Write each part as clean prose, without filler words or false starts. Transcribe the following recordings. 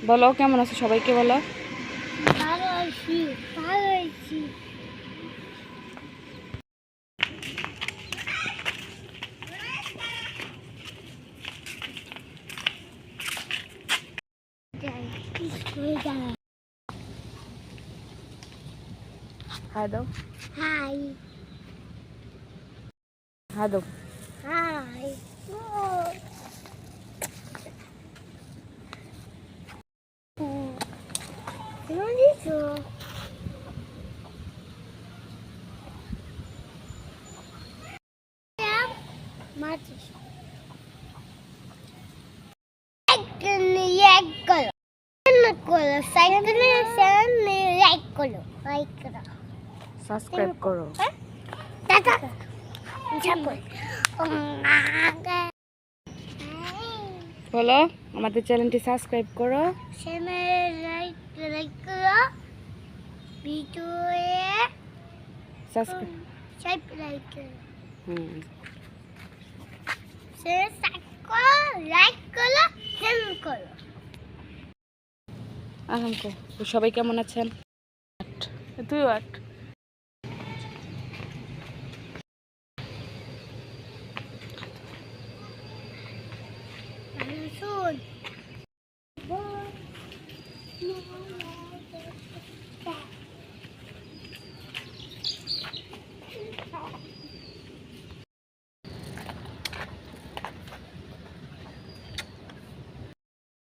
বলো কেমন আছো সবাইকে বলো। ভালো আছি, ভালো আছি। হাই দাও, হাই হাই দাও। হাই মাছিস এক করো সাইকেলে লাইক করো সাবস্ক্রাইব করো। টাটা ঝাপল বলো আমাদের চ্যানেলটি সাবস্ক্রাইব করো। চ্যানেল লাইক করো ভিডিওয়ে সাবস্ক্রাইব লাইক করো হুম লাইক করো শেয়ার করো সবাই কেমন আছেন? তুইও আট। শুন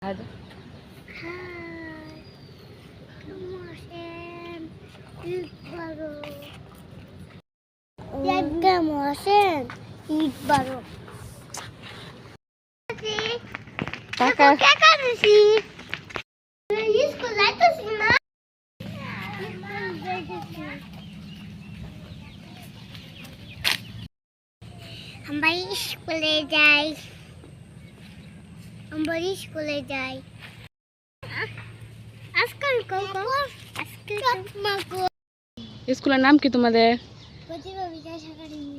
হাই দাও। কেমন আছেন ঈদ বারো টাকা টাকা দিছি স্কুল যাইতেছি না আমরা স্কুলে যাই আজকাল স্কুলের নাম কি তোমাদের? প্রতিভা বিকাশ একাডেমি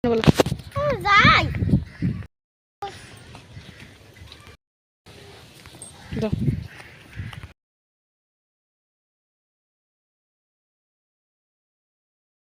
বলো যাই দাও।